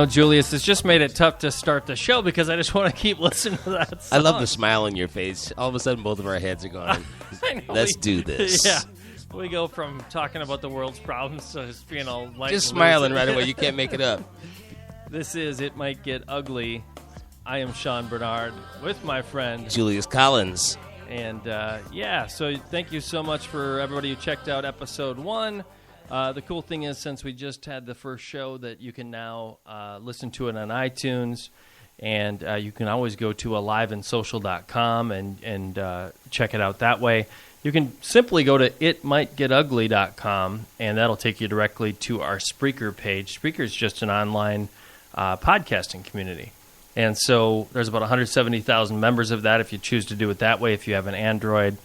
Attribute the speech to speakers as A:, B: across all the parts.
A: Julius, it's just made it tough to start the show because I just want to keep listening to that song.
B: I love the smile on your face. All of a sudden, both of our heads are going, let's do this.
A: Yeah. We go from talking about the world's problems to just being all light.
B: Just smiling right away. You can't make it up.
A: This is It Might Get Ugly. I am Sean Bernard with my friend
B: Julius Collins.
A: And so thank you so much for everybody who checked out episode 1. The cool thing is, since we just had the first show, that you can now listen to it on iTunes, and you can always go to aliveandsocial.com and check it out that way. You can simply go to itmightgetugly.com, and that'll take you directly to our Spreaker page. Spreaker is just an online podcasting community. And so there's about 170,000 members of that if you choose to do it that way, if you have an Android.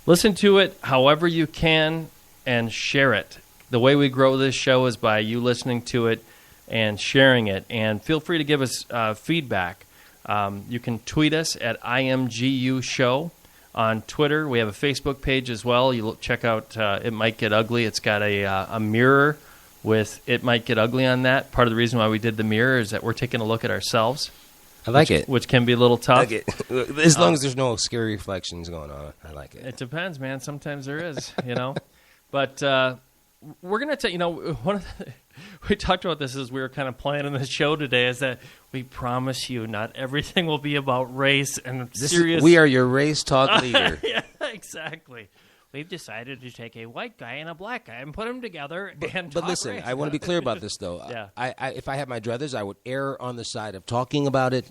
A: Listen to it however you can and share it. The way we grow this show is by you listening to it and sharing it. And feel free to give us feedback. You can tweet us at IMGU Show on Twitter. We have a Facebook page as well. You check out It Might Get Ugly. It's got a mirror with It Might Get Ugly on that. Part of the reason why we did the mirror is that we're taking a look at ourselves.
B: I like it.
A: Which can be a little tough.
B: I like it. As long as there's no scary reflections going on, I like it.
A: It depends, man. Sometimes there is, But we're going to take, we talked about this as we were kind of planning the show today, is that we promise you not everything will be about race and serious.
B: We are your race talk leader.
A: Yeah, exactly. We've decided to take a white guy and a black guy and put them together and talk
B: But listen,
A: race.
B: I want to be clear about this, though.
A: Yeah.
B: If I had my druthers, I would err on the side of talking about it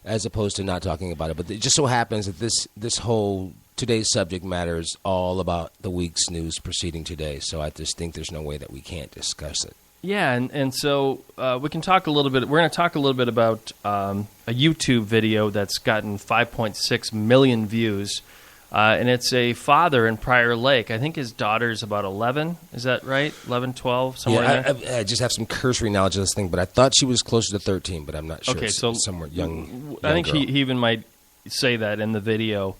B: as opposed to not talking about it. But it just so happens that this whole today's subject matter is all about the week's news proceeding today. So I just think there's no way that we can't discuss it. Yeah,
A: and so we can talk a little bit. We're going to talk a little bit about a YouTube video that's gotten 5.6 million views. And it's a father in Prior Lake. I think his daughter's about 11. Is that right? 11, 12, somewhere in there?
B: I just have some cursory knowledge of this thing, but I thought she was closer to 13, but I'm not sure.
A: Okay, so
B: somewhere young
A: I think
B: girl.
A: he even might say that in the video.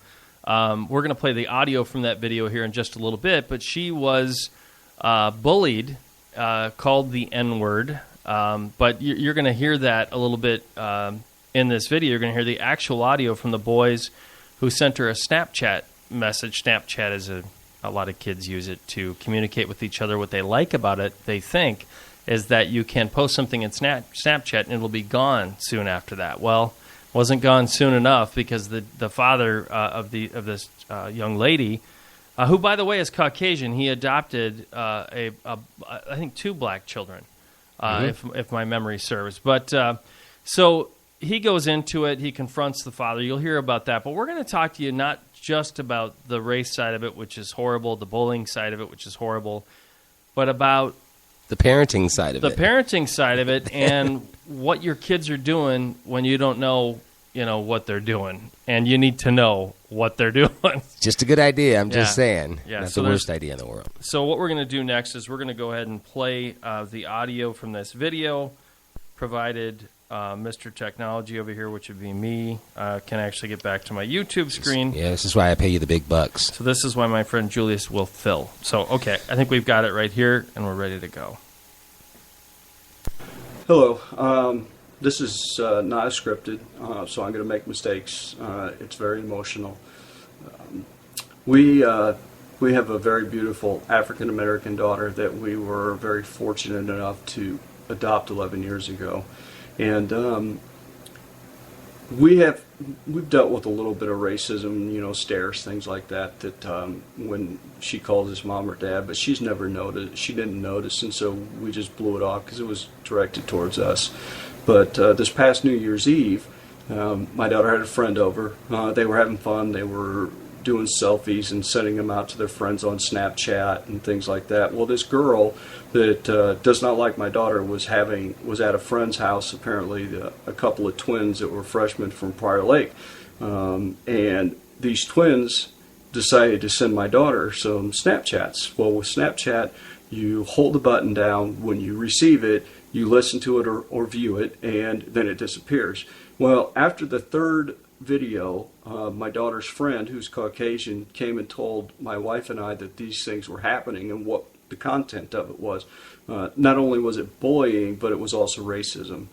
A: We're going to play the audio from that video here in just a little bit, but she was bullied, called the N-word, but you're going to hear that a little bit in this video. You're going to hear the actual audio from the boys who sent her a Snapchat message. Snapchat is a lot of kids use it to communicate with each other. What they like about it, they think, is that you can post something in Snapchat and it'll be gone soon after that. Well, it wasn't gone soon enough because the father of this young lady, who, by the way, is Caucasian, he adopted I think 2 black children, if my memory serves. But so he goes into it. He confronts the father. You'll hear about that. But we're going to talk to you not just about the race side of it, which is horrible, the bullying side of it, which is horrible, but about
B: the parenting side of it.
A: The parenting side of it and what your kids are doing when you don't know, what they're doing. And you need to know what they're doing.
B: Just a good idea, I'm just saying.
A: Yeah.
B: Not the worst idea in the world.
A: So what we're going to do next is we're going to go ahead and play the audio from this video, provided Mr. Technology over here, which would be me, can actually get back to my YouTube screen.
B: Yeah, this is why I pay you the big bucks.
A: So this is why my friend Julius will fill. So, okay, I think we've got it right here, and we're ready to go.
C: Hello. This is not scripted, so I'm going to make mistakes. It's very emotional. We have a very beautiful African-American daughter that we were very fortunate enough to adopt 11 years ago. And we've dealt with a little bit of racism, stares, things like that, when she calls us mom or dad, but she didn't notice, and so we just blew it off because it was directed towards us. But this past New Year's Eve, my daughter had a friend over. They were having fun. They were doing selfies and sending them out to their friends on Snapchat and things like that. Well, this girl that does not like my daughter was at a friend's house, apparently a couple of twins that were freshmen from Prior Lake. And these twins decided to send my daughter some Snapchats. Well, with Snapchat, you hold the button down. When you receive it, you listen to it or view it, and then it disappears. Well, after the third video, my daughter's friend, who's Caucasian, came and told my wife and I that these things were happening and what the content of it was. Not only was it bullying, but it was also racism.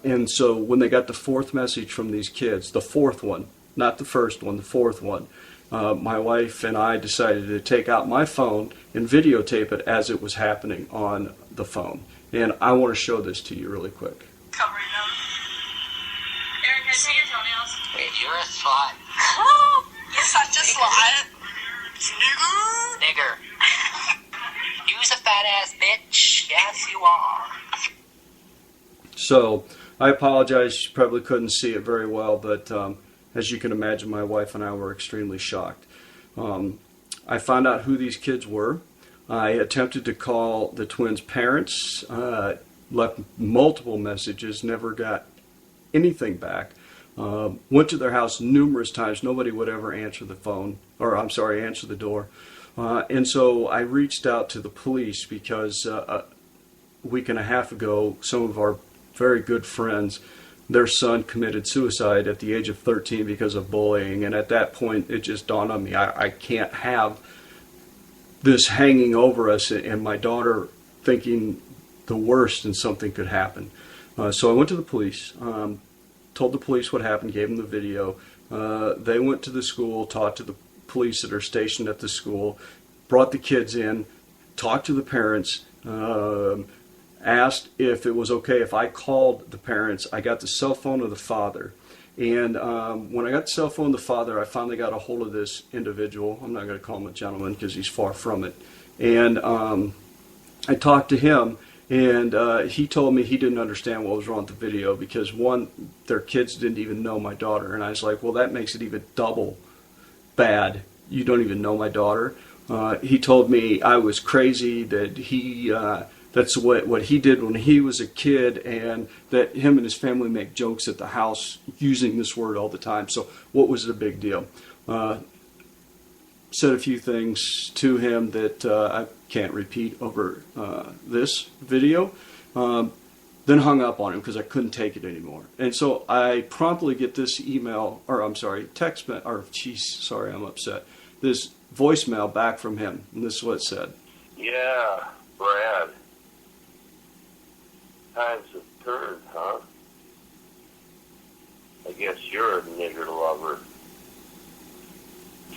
C: And so when they got the fourth message from these kids, the fourth one, not the first one, the fourth one, my wife and I decided to take out my phone and videotape it as it was happening on the phone. And I want to show this to you really quick.
D: Covering them. Aaron, can I see your toenails?
E: Wait, you're a slut.
D: You're such a slut.
E: Nigger. You's a fat ass bitch. Yes, you are.
C: So I apologize. You probably couldn't see it very well, but as you can imagine, my wife and I were extremely shocked. I found out who these kids were. I attempted to call the twins' parents, left multiple messages, never got anything back. Went to their house numerous times. Nobody would ever answer the phone, or I'm sorry, answer the door. And so I reached out to the police because a week and a half ago, some of our very good friends, their son committed suicide at the age of 13 because of bullying. And at that point, it just dawned on me, I can't have this hanging over us and my daughter thinking the worst and something could happen. So I went to the police, told the police what happened, gave them the video. They went to the school, talked to the police that are stationed at the school, brought the kids in, talked to the parents, asked if it was okay if I called the parents. I got the cell phone of the father. And when I got the cell phone of the father, I finally got a hold of this individual. I'm not going to call him a gentleman because he's far from it. And I talked to him, and he told me he didn't understand what was wrong with the video because, one, their kids didn't even know my daughter. And I was like, well, that makes it even double bad. You don't even know my daughter. He told me I was crazy, that he... that's what he did when he was a kid, and that him and his family make jokes at the house using this word all the time. So what was the big deal? Said a few things to him that I can't repeat over this video. Then hung up on him because I couldn't take it anymore. And so I promptly get this email, or I'm sorry, text, or geez, sorry, I'm upset. This voicemail back from him, and this is what it said.
F: Yeah, Brad. Times have turned, huh? I guess you're a nigger lover.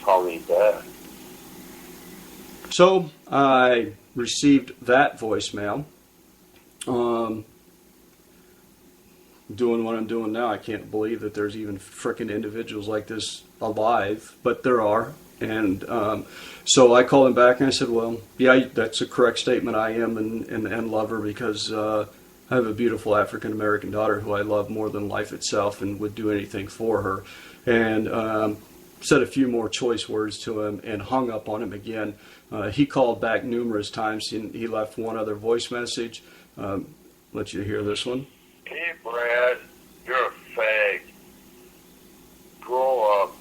F: Call me back.
C: So I received that voicemail. Doing what I'm doing now, I can't believe that there's even frickin' individuals like this alive, but there are. And so I called him back and I said, well, yeah, that's a correct statement. I am an lover because I have a beautiful African-American daughter who I love more than life itself and would do anything for her. And said a few more choice words to him and hung up on him again. He called back numerous times. He left one other voice message. Let you hear this one.
F: Hey, Brad, you're a fag. Grow up.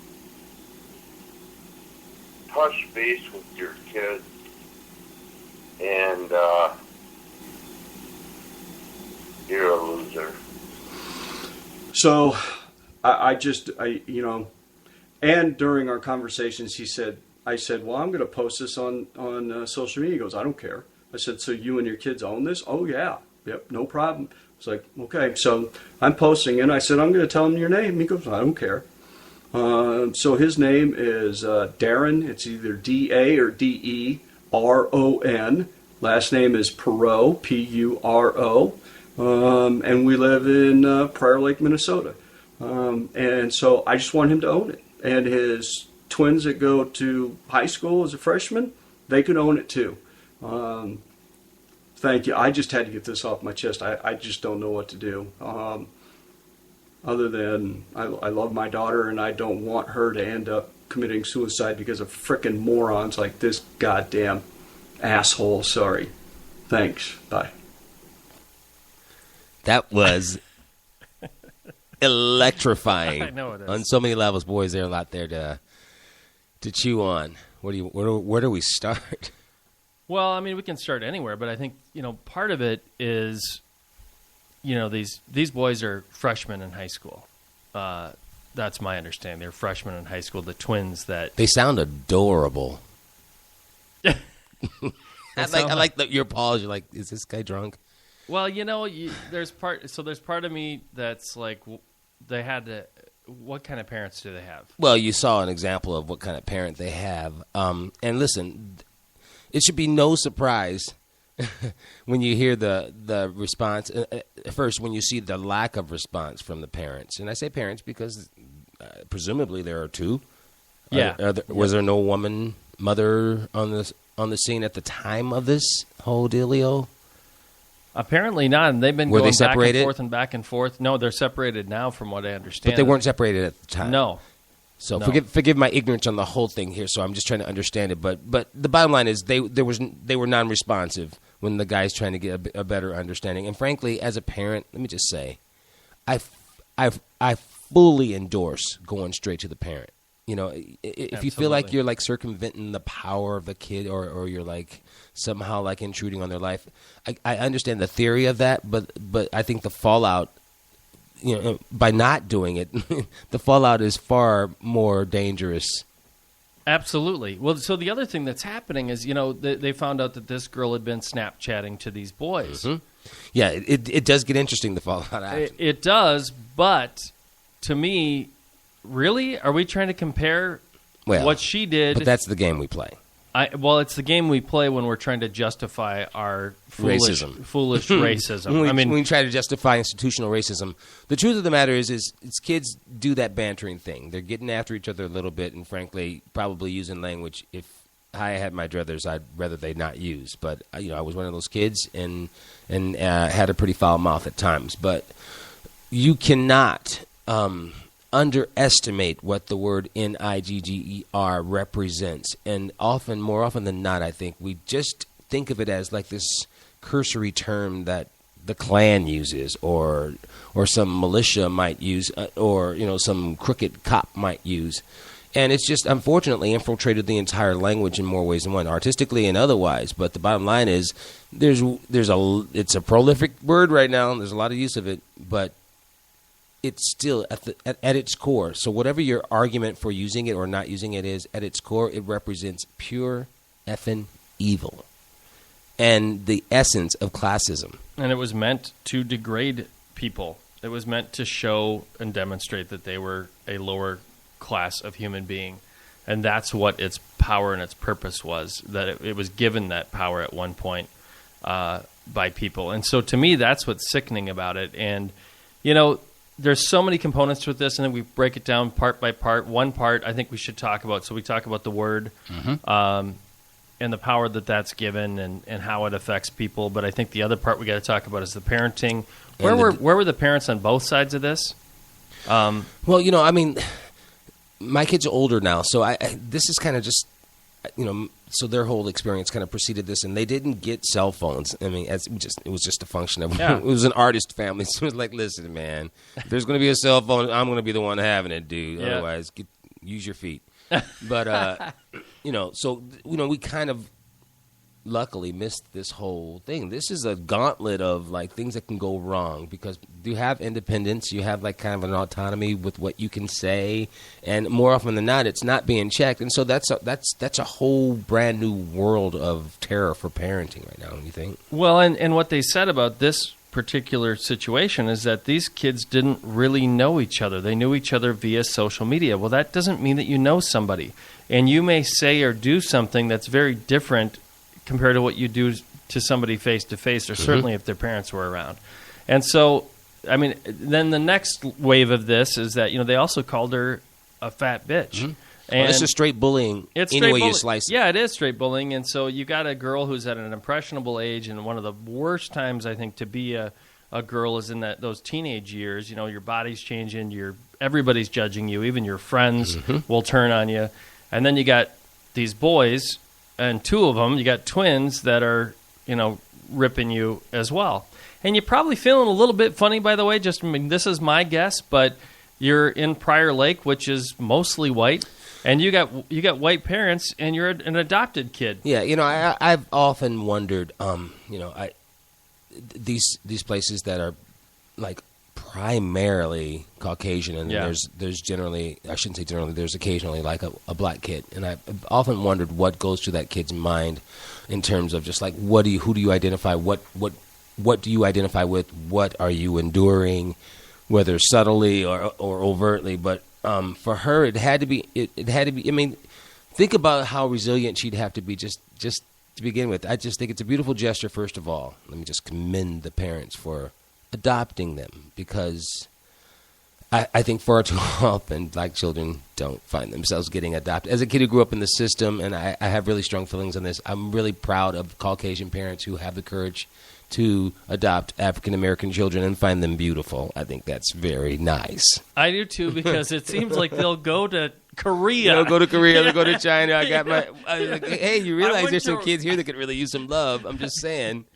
F: Touch base with your kids. And, you're a loser.
C: So, I and during our conversations, I said, well, I'm going to post this on social media. He goes, I don't care. I said, so you and your kids own this? Oh, yeah. Yep, no problem. It's like, okay. So I'm posting it. I said, I'm going to tell him your name. He goes, I don't care. So his name is Darren. It's either D-A or D-E-R-O-N. Last name is Perot, P-U-R-O. And we live in Prior Lake, Minnesota. And so I just want him to own it. And his twins that go to high school as a freshman, they can own it too. Thank you. I just had to get this off my chest. I just don't know what to do. Other than I love my daughter and I don't want her to end up committing suicide because of frickin' morons like this goddamn asshole. Sorry. Thanks. Bye.
B: That was electrifying.
A: I know it is.
B: On so many levels, boys. There's a lot there to chew on. Where do we start?
A: Well, I mean, we can start anywhere, but I think, part of it is, these boys are freshmen in high school. That's my understanding. They're freshmen in high school, the twins that...
B: They sound adorable. I like your pause. You're like, is this guy drunk?
A: Well, there's part of me that's like, they had to. What kind of parents do they have?
B: Well, you saw an example of what kind of parent they have. And listen, it should be no surprise when you hear the response. First, when you see the lack of response from the parents. And I say parents because presumably there are two.
A: Yeah.
B: Was there no mother on the scene at the time of this whole dealio?
A: Apparently not, and they've been
B: Were
A: going
B: they separated?
A: back and forth. No, they're separated now, from what I understand.
B: But they weren't separated at the time.
A: No.
B: So
A: No.
B: forgive my ignorance on the whole thing here. So I'm just trying to understand it. But the bottom line is they were non-responsive when the guy's trying to get a better understanding. And frankly, as a parent, let me just say, I fully endorse going straight to the parent. If you feel like you're like circumventing the power of the kid, or you're like somehow like intruding on their life, I understand the theory of that, but I think the fallout, by not doing it, the fallout is far more dangerous.
A: Absolutely. Well, so the other thing that's happening is, they found out that this girl had been Snapchatting to these boys.
B: Mm-hmm. Yeah, it does get interesting, the fallout after.
A: It does, but to me, really, are we trying to compare what she did?
B: But that's the game we play.
A: It's the game we play when we're trying to justify our foolish racism.
B: When we try to justify institutional racism, the truth of the matter is kids do that bantering thing. They're getting after each other a little bit, and frankly, probably using language. If I had my druthers, I'd rather they not use. But I was one of those kids, and had a pretty foul mouth at times. But you cannot underestimate what the word nigger represents. And more often than not, I think we just think of it as like this cursory term that the Klan uses, or some militia might use, or some crooked cop might use. And it's just unfortunately infiltrated the entire language in more ways than one, artistically and otherwise. But the bottom line is, it's a prolific word right now. There's a lot of use of it, but it's still at its core. So whatever your argument for using it or not using it is, at its core, it represents pure effing evil and the essence of classism.
A: And it was meant to degrade people. It was meant to show and demonstrate that they were a lower class of human being. And that's what its power and its purpose was, that it was given that power at one point by people. And so to me, that's what's sickening about it. And, there's so many components with this, and then we break it down part by part. One part I think we should talk about. So we talk about the word and the power that's given and how it affects people. But I think the other part we got to talk about is the parenting. Where were the parents on both sides of this?
B: Well, my kids are older now, so this is kind of just, so their whole experience kind of preceded this, and they didn't get cell phones. I mean, it was just a function of it was an artist family. So it was like, listen, man, if there's going to be a cell phone, I'm going to be the one having it, dude. Yeah. Otherwise, use your feet. But so we kind of luckily missed this whole thing. This is a gauntlet of like things that can go wrong because you have independence, you have like kind of an autonomy with what you can say, and more often than not, it's not being checked. And so that's a whole brand new world of terror for parenting right now. Don't you think?
A: Well, and what they said about this particular situation is that these kids didn't really know each other. They knew each other via social media. Well, that doesn't mean that you know somebody, and you may say or do something that's very different compared to what you do to somebody face-to-face, or certainly if their parents were around. And so, then the next wave of this is that, they also called her a fat bitch.
B: Mm-hmm. And this is straight bullying any way you slice it.
A: Yeah, it is straight bullying. And so you got a girl who's at an impressionable age, and one of the worst times, I think, to be a girl is in those teenage years. Your body's changing, everybody's judging you, even your friends will turn on you. And then you got these boys, and two of them, you got twins that are, ripping you as well. And you're probably feeling a little bit funny, by the way. This is my guess, but you're in Prior Lake, which is mostly white, and you got white parents, and you're an adopted kid.
B: Yeah, I've often wondered, these places that are like primarily Caucasian, and there's generally, I shouldn't say generally, there's occasionally like a black kid, and I've often wondered what goes through that kid's mind in terms of just like who do you identify, what do you identify with, what are you enduring, whether subtly or overtly. But for her, it had to be. I mean, think about how resilient she'd have to be just to begin with. I just think it's a beautiful gesture. First of all, let me just commend the parents for adopting them, because I think far too often black children don't find themselves getting adopted. As a kid who grew up in the system, and I have really strong feelings on this, I'm really proud of Caucasian parents who have the courage to adopt African-American children and find them beautiful. I think that's very nice.
A: I do too, because it seems like they'll go to Korea.
B: They'll go to Korea, they'll go to China. Hey, you realize there's some kids here that could really use some love. I'm just saying.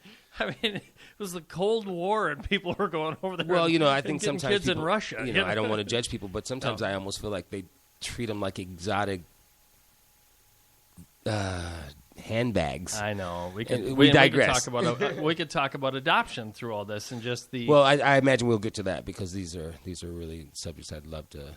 A: I mean, it was the Cold War and people were going over there.
B: Well, I think sometimes
A: kids
B: people,
A: in Russia.
B: I don't want to judge people, but sometimes I almost feel like they treat them like exotic handbags.
A: I know. We
B: digress.
A: We could talk about adoption through all this and just the.
B: Well, I imagine we'll get to that, because these are really subjects I'd love to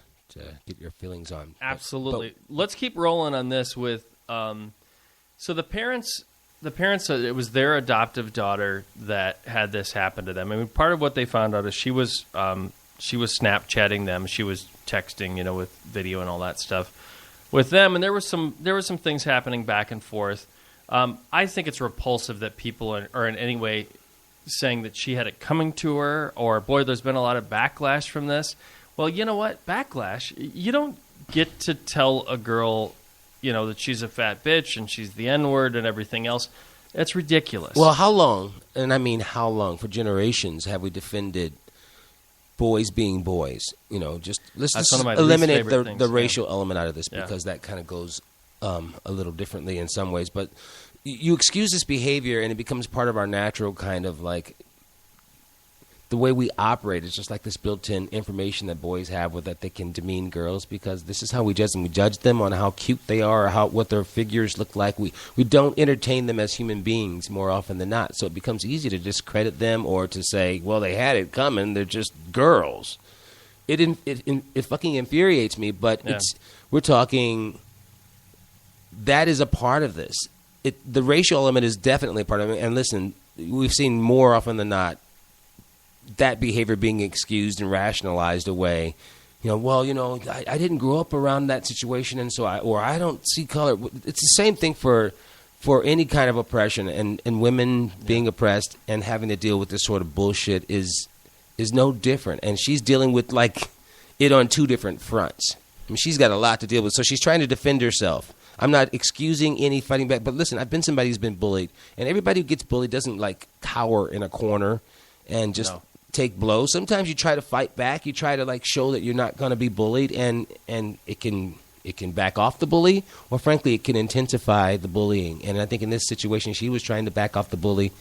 B: get your feelings on.
A: Absolutely. Let's keep rolling on this with. So the parents. It was their adoptive daughter that had this happen to them. I mean, part of what they found out is she was Snapchatting them. She was texting, with video and all that stuff with them, and there were some things happening back and forth. I think it's repulsive that people are in any way saying that she had it coming to her, or boy, there's been a lot of backlash from this. Well, you know what? Backlash. You don't get to tell a girl, that she's a fat bitch and she's the N-word and everything else. That's ridiculous.
B: Well, how long, and I mean how long, for generations have we defended boys being boys? Let's eliminate the racial element out of this, because that kind of goes a little differently in some ways. But you excuse this behavior, and it becomes part of our natural kind of like the way we operate. It's just like this built-in information that boys have with that they can demean girls, because this is how we judge them. We judge them on how cute they are, or what their figures look like. We don't entertain them as human beings more often than not. So it becomes easy to discredit them, or to say, well, they had it coming. They're just girls. It fucking infuriates me, but we're talking, that is a part of this. The racial element is definitely a part of it. And listen, we've seen more often than not that behavior being excused and rationalized away. I didn't grow up around that situation, and so I don't see color. It's the same thing for any kind of oppression, and women being oppressed and having to deal with this sort of bullshit is no different. And she's dealing with it on two different fronts. I mean, she's got a lot to deal with, so she's trying to defend herself. I'm not excusing any fighting back, but listen, I've been somebody who's been bullied, and everybody who gets bullied doesn't cower in a corner and just take blows. Sometimes you try to fight back. You try to show that you're not going to be bullied, and it can back off the bully, or frankly, it can intensify the bullying. And I think in this situation, she was trying to back off the bully,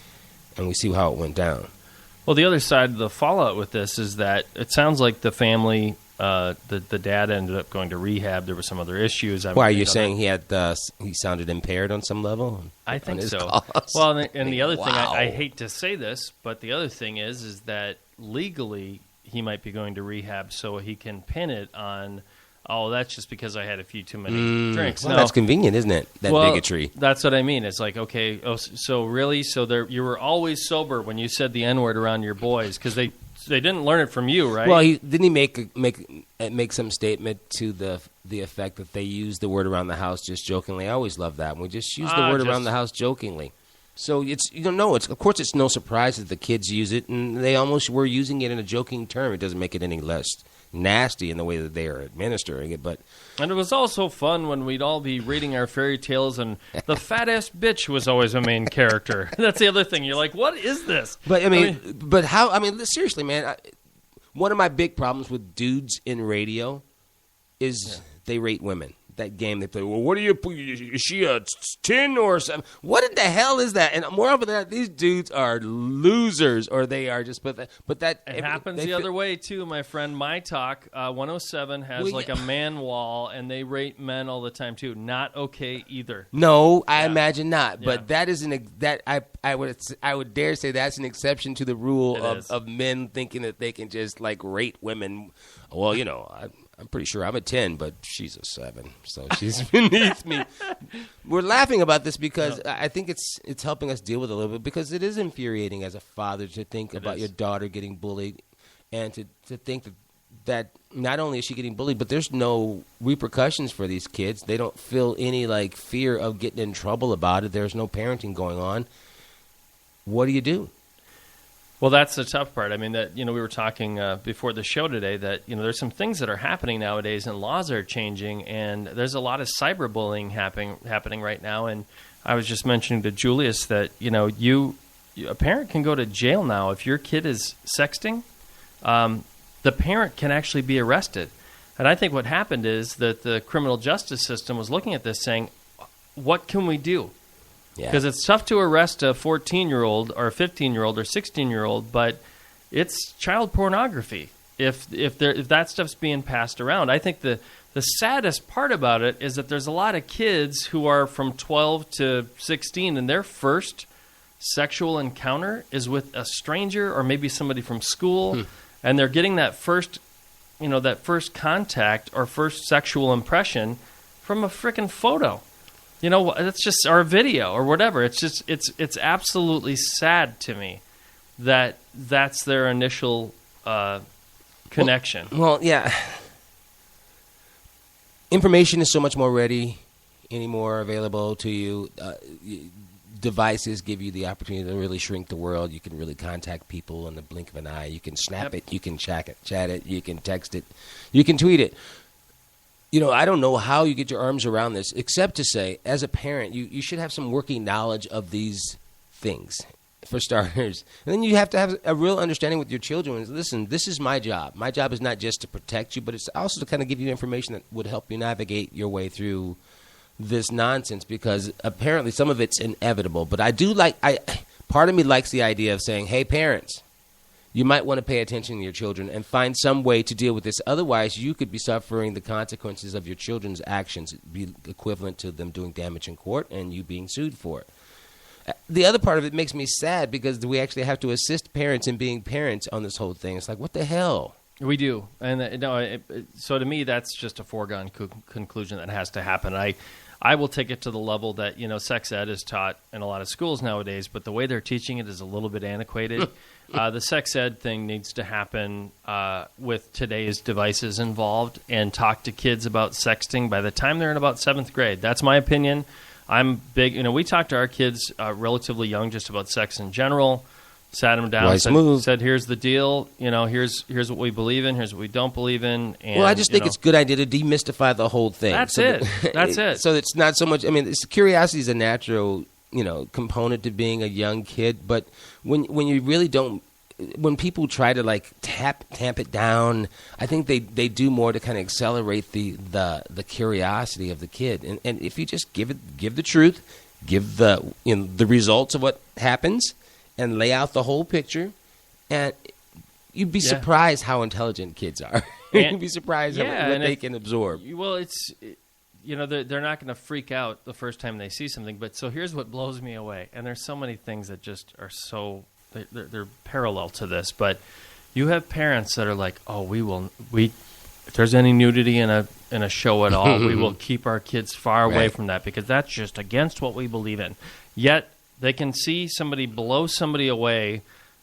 B: and we see how it went down.
A: Well, the other side of the fallout with this is that it sounds like the family, the dad ended up going to rehab. There were some other issues.
B: Why are you saying he sounded impaired on some level?
A: I think so. Cause? Well, and the other thing, I hate to say this, but the other thing is that legally he might be going to rehab, so he can pin it on, that's just because I had a few too many drinks.
B: Well, that's convenient, isn't it? Bigotry.
A: That's what I mean. It's like, okay, so really? So you were always sober when you said the N-word around your boys, because they didn't learn it from you, right?
B: Well, didn't he make some statement to the effect that they use the word around the house just jokingly? I always love that. We just use the word around the house jokingly. So of course it's no surprise that the kids use it, and they almost were using it in a joking term. It doesn't make it any less nasty in the way that they are administering it.
A: And it was also fun when we'd all be reading our fairy tales, and the fat-ass bitch was always a main character. That's the other thing. You're like, what is this?
B: But seriously, man, one of my big problems with dudes in radio is they rate women. that game they play. Well, what are you? Is she a 10 or 7? What in the hell is that? And moreover than that, these dudes are losers, or they are just. But that
A: it happens the other way too, my friend. My Talk 107 has a man wall, and they rate men all the time too. Not okay either.
B: No, I imagine not. But that is I would dare say that's an exception to the rule of men thinking that they can just like rate women. Well, I'm pretty sure I'm a 10, but she's a 7, so she's beneath me. We're laughing about this because I think it's helping us deal with it a little bit, because it is infuriating as a father to think about your daughter getting bullied, and to think that not only is she getting bullied, but there's no repercussions for these kids. They don't feel any like fear of getting in trouble about it. There's no parenting going on. What do you do?
A: Well, that's the tough part. I mean, we were talking before the show today that, there's some things that are happening nowadays and laws are changing, and there's a lot of cyberbullying happening right now. And I was just mentioning to Julius that, a parent can go to jail now if your kid is sexting. The parent can actually be arrested. And I think what happened is that the criminal justice system was looking at this saying, what can we do? Because it's tough to arrest a 14-year-old or a 15-year-old or 16-year-old, but it's child pornography if that stuff's being passed around. I think the saddest part about it is that there's a lot of kids who are from 12 to 16, and their first sexual encounter is with a stranger or maybe somebody from school, and they're getting that first contact or first sexual impression from a frickin' photo. It's just our video or whatever. It's just it's absolutely sad to me that that's their initial connection.
B: Well, yeah. Information is so much more ready anymore available to you. Devices give you the opportunity to really shrink the world. You can really contact people in the blink of an eye. You can snap it. You can chat it. You can text it. You can tweet it. I don't know how you get your arms around this, except to say, as a parent, you should have some working knowledge of these things, for starters. And then you have to have a real understanding with your children. Listen, this is my job. My job is not just to protect you, but it's also to kind of give you information that would help you navigate your way through this nonsense, because apparently some of it's inevitable. But part of me likes the idea of saying, hey, parents, you might want to pay attention to your children and find some way to deal with this. Otherwise, you could be suffering the consequences of your children's actions. It'd be equivalent to them doing damage in court and you being sued for it. The other part of it makes me sad, because we actually have to assist parents in being parents on this whole thing. It's like, what the hell?
A: We do. And so to me, that's just a foregone conclusion that has to happen. I will take it to the level that, sex ed is taught in a lot of schools nowadays, but the way they're teaching it is a little bit antiquated. The sex ed thing needs to happen with today's devices involved, and talk to kids about sexting by the time they're in about 7th grade. That's my opinion. I'm big. We talked to our kids relatively young just about sex in general. Sat them down, said, "Here's the deal. Here's what we believe in. Here's what we don't believe in." And,
B: I just think it's a good idea to demystify the whole thing.
A: That's it. That's it.
B: So it's not so much. I mean, curiosity is a natural, component to being a young kid. But when you really don't, when people try to like tamp it down, I think they do more to kind of accelerate the curiosity of the kid. And if you just give the truth, give the results of what happens, and lay out the whole picture, and you'd be surprised how intelligent kids are. You'd be surprised what they can absorb.
A: Well, they're not going to freak out the first time they see something. But so here's what blows me away, and there's so many things that just are so they're parallel to this. But you have parents that are like, "Oh, if there's any nudity in a show at all, we will keep our kids far away from that, because that's just against what we believe in." Yet they can see somebody blow somebody away,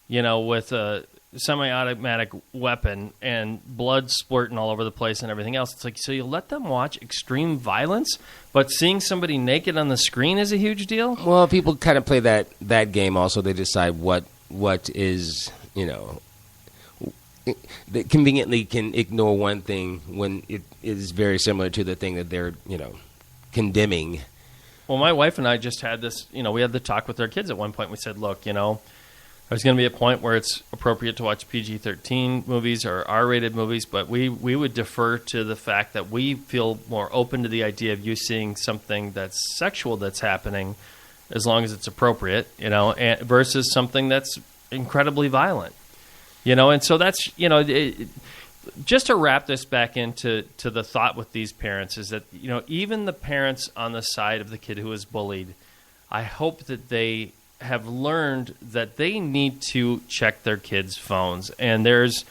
A: with a semi-automatic weapon and blood splurting all over the place and everything else. It's like, so you let them watch extreme violence, but seeing somebody naked on the screen is a huge deal?
B: Well, people kind of play that game also. They decide what is, they conveniently can ignore one thing when it is very similar to the thing that they're, condemning.
A: Well, my wife and I just had this, we had the talk with our kids at one point. We said, look, There's going to be a point where it's appropriate to watch PG-13 movies or R-rated movies, but we would defer to the fact that we feel more open to the idea of you seeing something that's sexual that's happening, as long as it's appropriate, versus something that's incredibly violent, And so that's, just to wrap this back into the thought with these parents is that, even the parents on the side of the kid who is bullied, I hope that they have learned that they need to check their kids' phones. And there's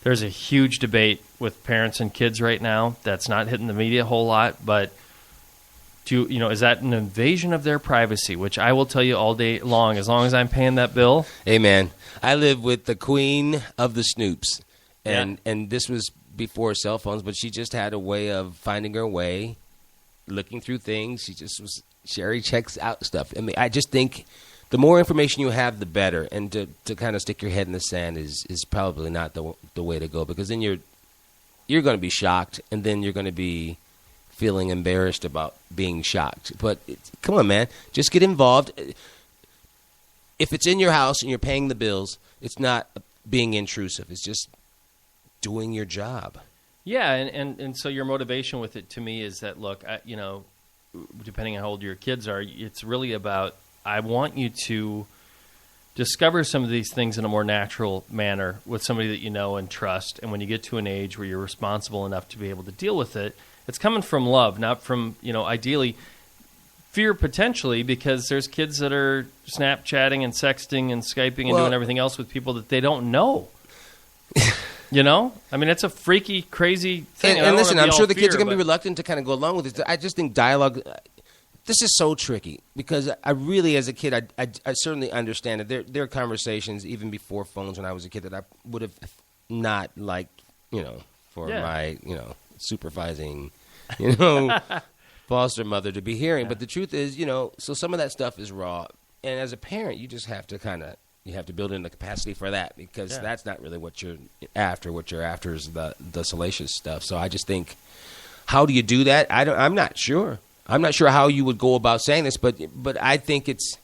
A: a huge debate with parents and kids right now that's not hitting the media a whole lot, but is that an invasion of their privacy, which I will tell you all day long, as long as I'm paying that bill.
B: Hey, man, I live with the queen of the snoops, and this was before cell phones, but she just had a way of finding her way, looking through things. Sherry checks out stuff. I mean, I just think the more information you have, the better. And to kind of stick your head in the sand is probably not the way to go, because then you're going to be shocked, and then you're going to be feeling embarrassed about being shocked. But come on, man, just get involved. If it's in your house and you're paying the bills, it's not being intrusive. It's just doing your job.
A: Yeah, and so your motivation with it to me is that, look, depending on how old your kids are, it's really about, I want you to discover some of these things in a more natural manner with somebody that you know and trust. And when you get to an age where you're responsible enough to be able to deal with it, it's coming from love, not from, ideally fear potentially, because there's kids that are Snapchatting and sexting and Skyping and doing everything else with people that they don't know. I mean, it's a freaky, crazy thing.
B: And listen, I'm sure the kids are going to be reluctant to kind of go along with it. I just think dialogue... This is so tricky, because I really, as a kid, I certainly understand it. There are conversations, even before phones when I was a kid, that I would have not liked, for my, supervising, foster mother to be hearing. Yeah. But the truth is, so some of that stuff is raw. And as a parent, you just have to you have to build in the capacity for that, because that's not really what you're after. What you're after is the salacious stuff. So I just think, how do you do that? I'm not sure. I'm not sure how you would go about saying this, but I think it's,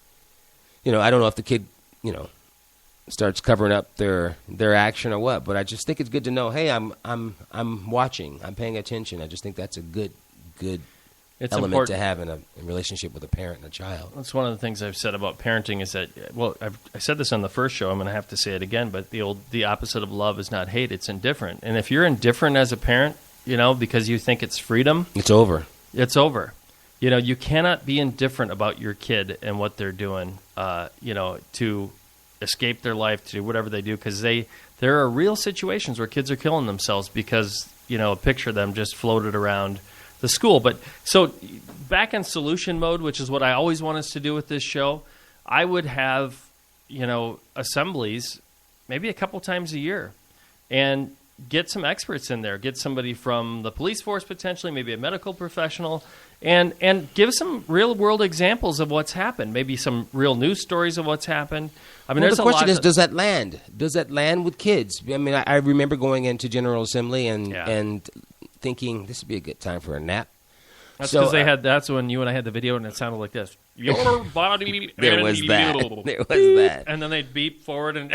B: I don't know if the kid, starts covering up their action or what, but I just think it's good to know, hey, I'm watching, I'm paying attention. I just think that's a good it's element important to have in a relationship with a parent and a child.
A: That's one of the things I've said about parenting is that, I said this on the first show, I'm going to have to say it again, but the opposite of love is not hate, it's indifferent. And if you're indifferent as a parent, because you think it's freedom,
B: it's over.
A: It's over. You cannot be indifferent about your kid and what they're doing, to escape their life, to do whatever they do, because there are real situations where kids are killing themselves because, a picture of them just floated around the school. But so back in solution mode, which is what I always want us to do with this show, I would have, assemblies maybe a couple times a year and get some experts in there, get somebody from the police force potentially, maybe a medical professional, and give some real-world examples of what's happened, maybe some real news stories of what's happened. I mean,
B: the question is, does that land? Does that land with kids? I mean, I remember going into General Assembly and thinking this would be a good time for a nap.
A: That's because that's when you and I had the video, and it sounded like this. Your body.
B: There was that.
A: And then they'd beep forward and.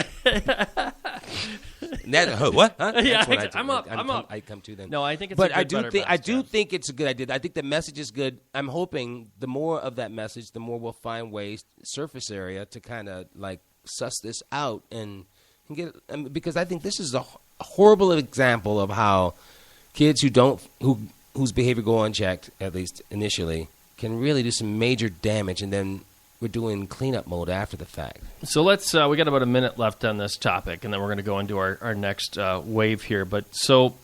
B: What? Huh?
A: Yeah, I'm up.
B: I come to them.
A: No, I think it's.
B: But I do think it's a good idea. I think the message is good. I'm hoping the more of that message, the more we'll find ways, surface area, to kind of like suss this out and get. Because I think this is a horrible example of how kids whose behavior go unchecked, at least initially, can really do some major damage, and then we're doing cleanup mode after the fact.
A: So let's, we got about a minute left on this topic, and then we're going to go into our next wave here. But so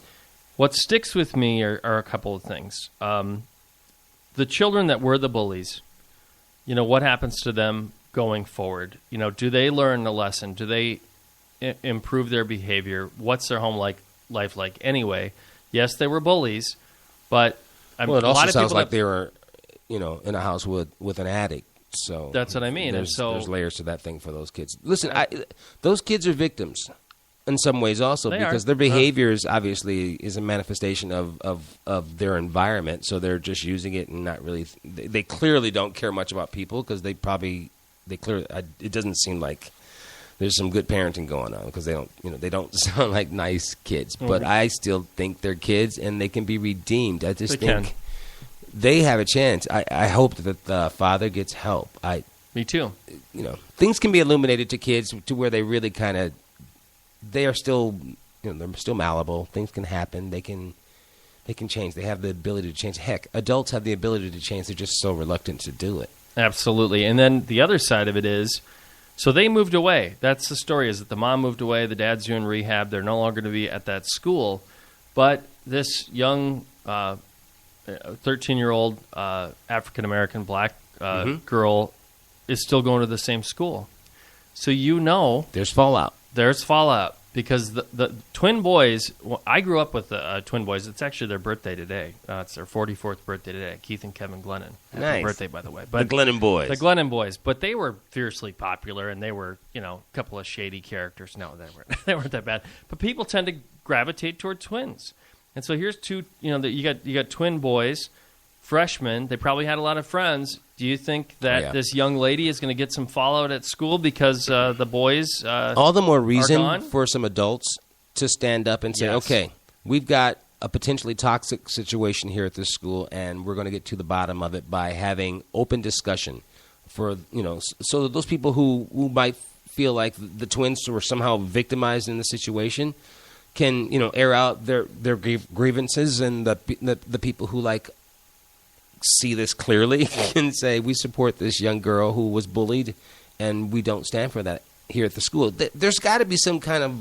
A: what sticks with me are a couple of things. The children that were the bullies, what happens to them going forward? Do they learn a lesson? Do they improve their behavior? What's their home life like anyway? Yes, they were bullies, but
B: it also sounds like they were, in a house with an addict. So
A: that's what I mean.
B: There's layers to that thing for those kids. Listen, those kids are victims in some ways also, because their behavior is obviously is a manifestation of their environment. So they're just using it and not really. They clearly don't care much about people, because it doesn't seem like there's some good parenting going on because they don't sound like nice kids, but I still think they're kids and they can be redeemed. I just think they have a chance. I hope that the father gets help.
A: Me too.
B: Things can be illuminated to kids to where they really they are still, they're still malleable. Things can happen. They can change. They have the ability to change. Heck, adults have the ability to change. They're just so reluctant to do it.
A: Absolutely. And then the other side of it is, so they moved away. That's the story, is that the mom moved away, the dad's doing rehab, they're no longer going to be at that school. But this young 13-year-old African-American black girl is still going to the same school. So
B: there's fallout.
A: There's fallout. Because the twin boys, I grew up with twin boys. It's actually their birthday today. It's their 44th birthday today. Keith and Kevin Glennon. Happy birthday, by the way. But
B: the Glennon boys.
A: The Glennon boys. But they were fiercely popular, and they were, a couple of shady characters. No, they weren't that bad. But people tend to gravitate toward twins. And so here's two, you got twin boys, freshmen. They probably had a lot of friends. Do you think that this young lady is going to get some fallout at school because the boys
B: all the more reason for some adults to stand up and say, okay, we've got a potentially toxic situation here at this school, and we're going to get to the bottom of it by having open discussion for, so that those people who might feel like the twins were somehow victimized in the situation can, air out their grievances, and the people who see this clearly and say, we support this young girl who was bullied, and we don't stand for that here at the school. There's got to be some kind of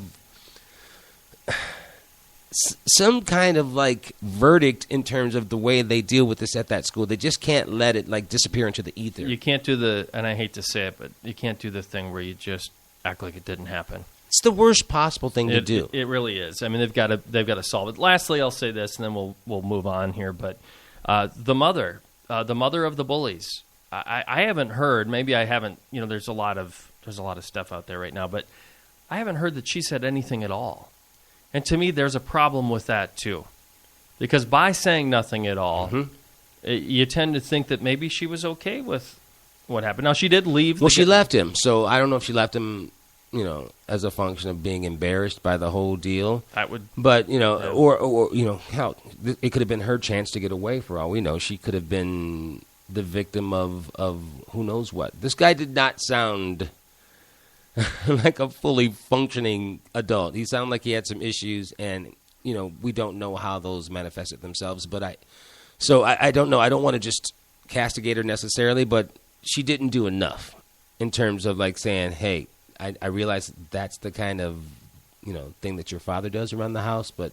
B: verdict in terms of the way they deal with this at that school. They just can't let it disappear into the ether.
A: You can't do and I hate to say it, but you can't do the thing where you just act like it didn't happen.
B: It's the worst possible thing to do.
A: It really is. I mean, they've got to solve it. Lastly, I'll say this, and then we'll move on here, but the mother of the bullies. I haven't heard. Maybe I haven't. There's a lot of stuff out there right now, but I haven't heard that she said anything at all. And to me, there's a problem with that too, because by saying nothing at all, you tend to think that maybe she was okay with what happened. Now she did leave.
B: Well, she left him, so I don't know if she left him, as a function of being embarrassed by the whole deal. But hell, it could have been her chance to get away. For all we know, she could have been the victim of who knows what. This guy did not sound like a fully functioning adult. He sounded like he had some issues, and we don't know how those manifested themselves. But I don't know. I don't want to just castigate her necessarily, but she didn't do enough in terms of saying, hey, I realize that's the kind of, thing that your father does around the house, but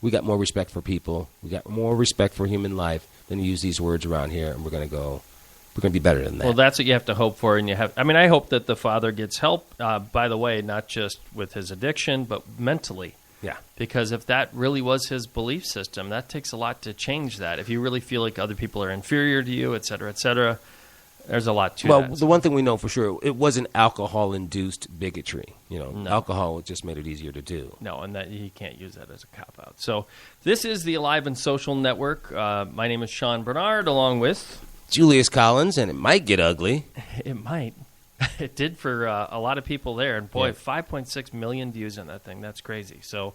B: we got more respect for people. We got more respect for human life than to use these words around here, and we're going to be better than that.
A: Well, that's what you have to hope for, and I hope that the father gets help, by the way, not just with his addiction, but mentally.
B: Yeah.
A: Because if that really was his belief system, that takes a lot to change that. If you really feel like other people are inferior to you, et cetera, there's a lot to that.
B: Well, the one thing we know for sure, it wasn't alcohol-induced bigotry. Alcohol just made it easier to do.
A: No, and that he can't use that as a cop-out. So this is the Alive and Social Network. My name is Sean Bernard, along with
B: Julius Collins, and it might get ugly.
A: It might. It did for a lot of people there. And boy, 5.6 million views on that thing. That's crazy. So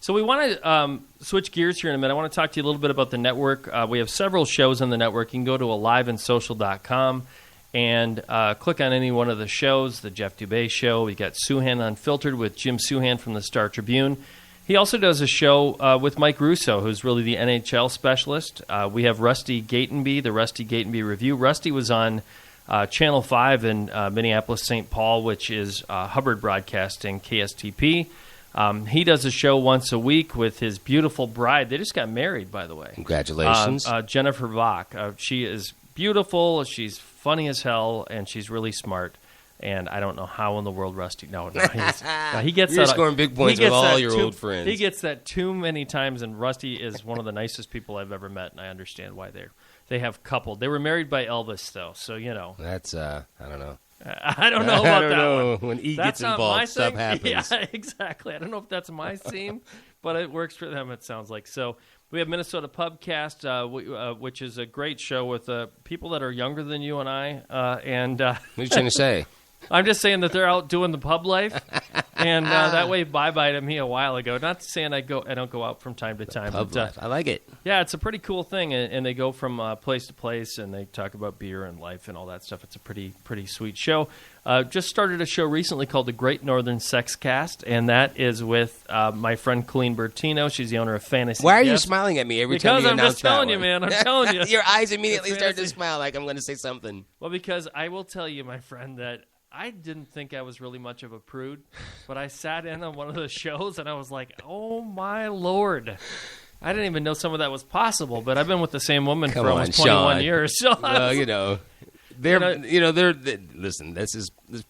A: we want to switch gears here in a minute. I want to talk to you a little bit about the network. We have several shows on the network. You can go to aliveandsocial.com and click on any one of the shows. The Jeff Dubay Show. We got Suhan Unfiltered with Jim Suhan from the Star Tribune. He also does a show with Mike Russo, who's really the NHL specialist. We have Rusty Gatenby, the Rusty Gatenby Review. Rusty was on Channel 5 in Minneapolis, St. Paul, which is Hubbard Broadcasting, KSTP. He does a show once a week with his beautiful bride. They just got married, by the way.
B: Congratulations.
A: Jennifer Bach. She is beautiful. She's funny as hell, and she's really smart. And I don't know how in the world Rusty... No, he gets
B: You're
A: that...
B: scoring big points with all your old friends.
A: He gets that too many times, and Rusty is one of the nicest people I've ever met, and I understand why they have coupled. They were married by Elvis, though, so
B: That's, I don't know.
A: I don't know about that one.
B: When E gets involved, stuff happens.
A: Yeah, exactly. I don't know if that's my scene, but it works for them, it sounds like. So we have Minnesota Pubcast, which is a great show with people that are younger than you and I.
B: What are you trying to say?
A: I'm just saying that they're out doing the pub life, and that way bye-bye to me a while ago. Not saying I don't go out from time to time.
B: Pub life. I like it.
A: Yeah, it's a pretty cool thing, and they go from place to place, and they talk about beer and life and all that stuff. It's a pretty sweet show. Just started a show recently called the Great Northern Sex Cast, and that is with my friend Colleen Bertino. She's the owner of Fantasy.
B: Why are you
A: Guest.
B: smiling at me every time you
A: Because I'm
B: announce
A: just telling
B: that
A: you,
B: one?
A: man. I'm telling you.
B: Your eyes immediately
A: It's
B: start to
A: fantasy.
B: smile like I'm going to say something.
A: Well, because I will tell you, my friend, that I didn't think I was really much of a prude, but I sat in on one of the shows, and I was like, oh, my Lord. I didn't even know some of that was possible, but I've been with the same woman for almost 21
B: Sean.
A: years. So
B: Well, they're listen, this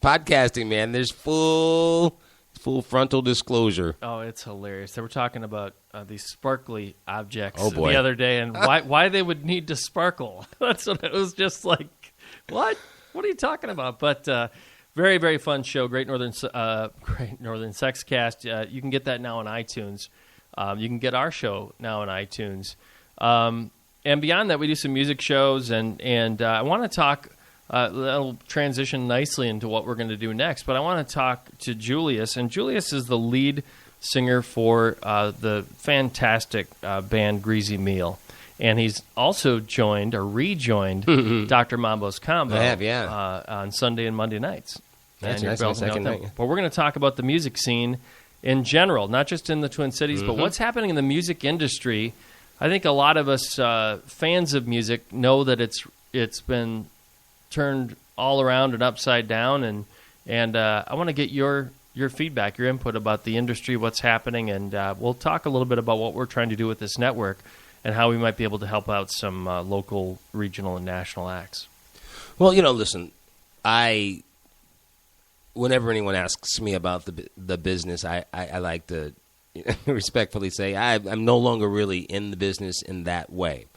B: podcasting, man. There's full frontal disclosure.
A: Oh, it's hilarious. They were talking about these sparkly objects
B: Oh, boy.
A: the other day, and why they would need to sparkle. That's what it was just like, what? What are you talking about? But very, very fun show. Great Northern Sex Cast. You can get that now on iTunes. You can get our show now on iTunes. And beyond that, we do some music shows, and I want to talk. That'll transition nicely into what we're going to do next. But I want to talk to Julius, and Julius is the lead singer for the fantastic band Greasy Meal. And he's also rejoined Dr. Mambo's Combo
B: I have, yeah.
A: On Sunday and Monday nights.
B: That's
A: And
B: nice
A: you're
B: on the second
A: belting out
B: night.
A: But we're going to talk about the music scene in general, not just in the Twin Cities, but what's happening in the music industry. I think a lot of us fans of music know that it's been turned all around and upside down, and I want to get your feedback, your input about the industry, what's happening, and we'll talk a little bit about what we're trying to do with this network and how we might be able to help out some local, regional, and national acts.
B: Well, listen, whenever anyone asks me about the business, I like to respectfully say I'm no longer really in the business in that way.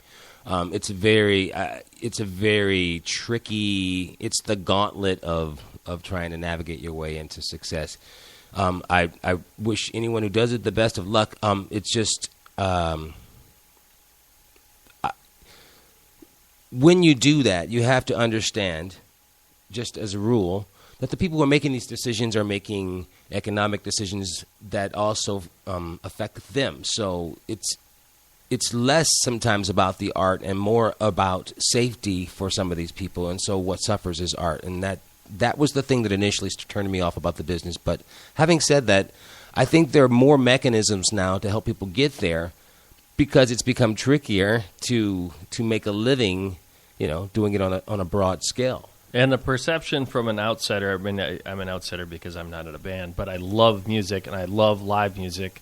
B: It's a very tricky. It's the gauntlet of trying to navigate your way into success. I wish anyone who does it the best of luck. It's just when you do that, you have to understand, just as a rule, that the people who are making these decisions are making economic decisions that also affect them. So it's less sometimes about the art and more about safety for some of these people. And so what suffers is art. And that was the thing that initially turned me off about the business. But having said that, I think there are more mechanisms now to help people get there because it's become trickier to make a living, doing it on a broad scale.
A: And the perception from an outsider, I mean, I'm an outsider because I'm not in a band, but I love music and I love live music.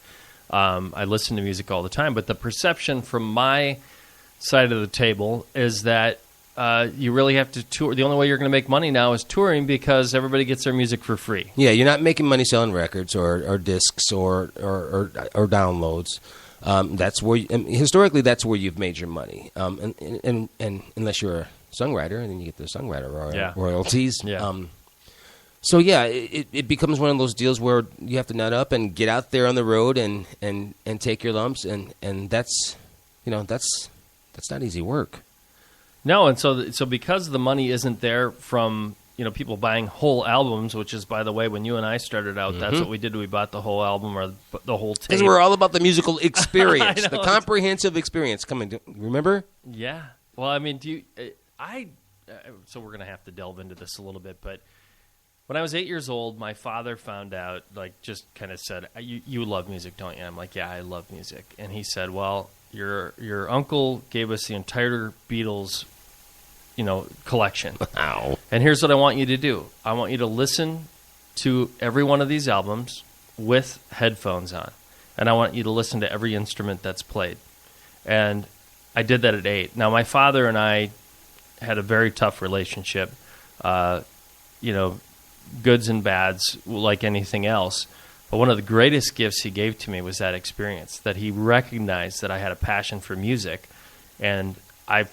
A: I listen to music all the time, but the perception from my side of the table is that you really have to tour. The only way you're going to make money now is touring because everybody gets their music for free.
B: Yeah, you're not making money selling records or discs or downloads. That's where historically that's where you've made your money. And unless you're a songwriter, and then you get the songwriter royalties.
A: Yeah.
B: So yeah, it becomes one of those deals where you have to nut up and get out there on the road and take your lumps, and that's not easy work.
A: No, and so because the money isn't there from people buying whole albums, which is, by the way, when you and I started out, that's what we did. We bought the whole album or the whole tape.
B: Because we're all about the musical experience, the comprehensive experience. Remember?
A: Yeah. Well, I mean, so we're going to have to delve into this a little bit, but when I was 8 years old, my father found out, just kind of said, you love music, don't you? I'm like, yeah, I love music. And he said, well, your uncle gave us the entire Beatles, collection.
B: Wow.
A: And here's what I want you to do. I want you to listen to every one of these albums with headphones on. And I want you to listen to every instrument that's played. And I did that at 8. Now, my father and I had a very tough relationship, goods and bads, like anything else. But one of the greatest gifts he gave to me was that experience, that he recognized that I had a passion for music. And I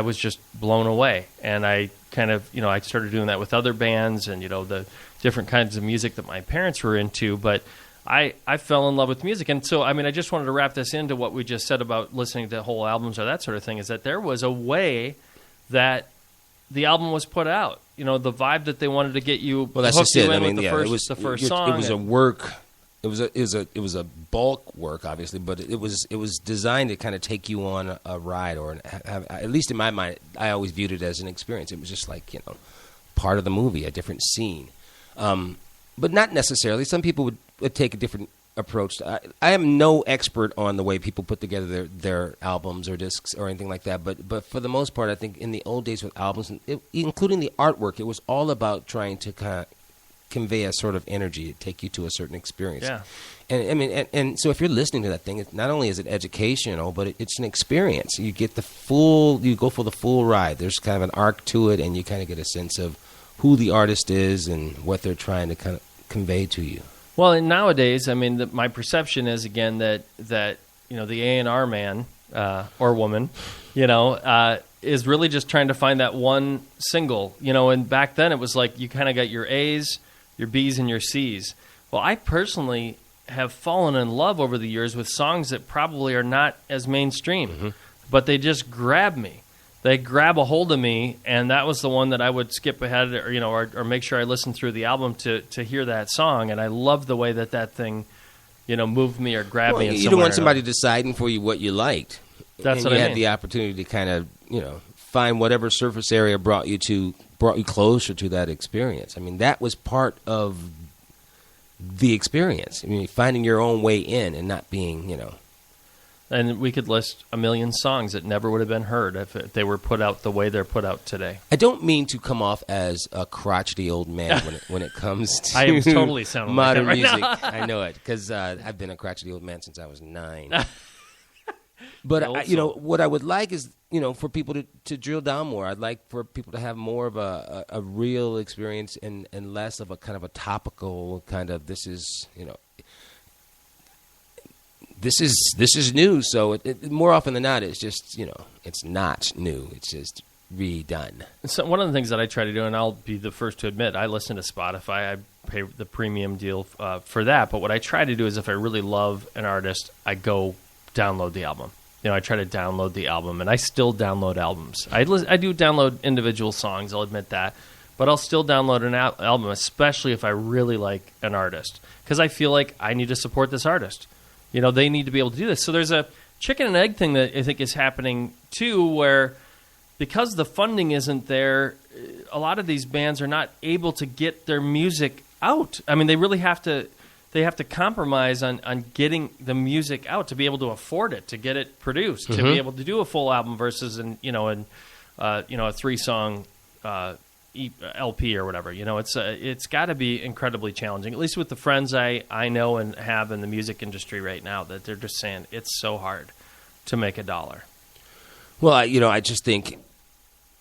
A: was just blown away. And I kind of, I started doing that with other bands and, the different kinds of music that my parents were into. But I fell in love with music. And so, I just wanted to wrap this into what we just said about listening to whole albums or that sort of thing, is that there was a way that the album was put out. the vibe that they wanted to get you.
B: Well, that's
A: hook
B: just
A: you
B: it.
A: in
B: I mean,
A: with the first song.
B: It was a work. It was a bulk work, obviously, but it was designed to kind of take you on a ride, or at least in my mind, I always viewed it as an experience. It was just like part of the movie, a different scene, but not necessarily. Some people would take a different approach. I am no expert on the way people put together their albums or discs or anything like that, but for the most part, I think in the old days with albums, including the artwork, it was all about trying to kind of convey a sort of energy, take you to a certain experience.
A: Yeah.
B: And I mean, and so if you're listening to that thing, not only is it educational, but it's an experience. You get you go for the full ride. There's kind of an arc to it, and you kind of get a sense of who the artist is and what they're trying to kind of convey to you.
A: Well, and nowadays, I mean, my perception is again that the A&R man or woman, is really just trying to find that one single. And back then it was like you kind of got your A's, your B's, and your C's. Well, I personally have fallen in love over the years with songs that probably are not as mainstream, but they just grab me. They grab a hold of me, and that was the one that I would skip ahead, or make sure I listened through the album to hear that song. And I love the way that thing, moved me or grabbed me.
B: You don't want somebody deciding for you what you liked.
A: That's what I
B: mean. You
A: mean.
B: had the opportunity to kind of, find whatever surface area brought you closer to that experience. I mean, that was part of the experience. I mean, finding your own way in and not being,
A: And we could list a million songs that never would have been heard if they were put out the way they're put out today.
B: I don't mean to come off as a crotchety old man when it comes to
A: I am totally sounding
B: modern
A: like that right
B: music.
A: now.
B: I know it, because I've been a crotchety old man since I was 9. But what I would like is, for people to drill down more. I'd like for people to have more of a real experience and less of a kind of a topical kind of this is new. So it more often than not, it's just it's not new. It's just redone.
A: So one of the things that I try to do, and I'll be the first to admit, I listen to Spotify. I pay the premium deal for that. But what I try to do is, if I really love an artist, I go download the album. I try to download the album, and I still download albums. I do download individual songs, I'll admit that, but I'll still download an album, especially if I really like an artist, because I feel like I need to support this artist. They need to be able to do this. So there's a chicken and egg thing that I think is happening, too, where because the funding isn't there, a lot of these bands are not able to get their music out. I mean, they really have to compromise on getting the music out to be able to afford it, to get it produced, to be able to do a full album versus a 3-song LP or whatever. It's got to be incredibly challenging. At least with the friends I know and have in the music industry right now, that they're just saying it's so hard to make $1.
B: Well, I just think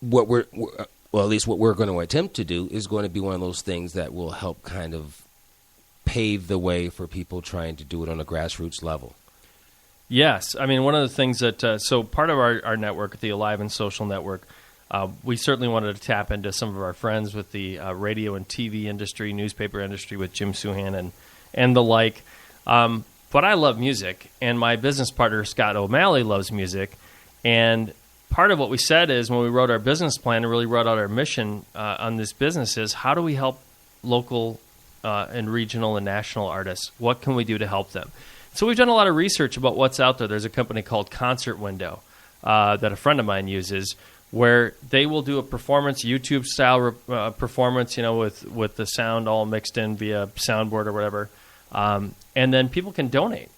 B: at least what we're going to attempt to do is going to be one of those things that will help kind of pave the way for people trying to do it on a grassroots level.
A: Yes. I mean, one of the things that so part of our network, the Alive and Social Network, we certainly wanted to tap into some of our friends with the radio and TV industry, newspaper industry with Jim Suhan and the like. But I love music, and my business partner, Scott O'Malley, loves music. And part of what we said is, when we wrote our business plan and really wrote out our mission on this business, is how do we help local and regional and national artists? What can we do to help them? So we've done a lot of research about what's out there. There's a company called Concert Window that a friend of mine uses, where they will do a performance, YouTube-style performance, with the sound all mixed in via soundboard or whatever, and then people can donate.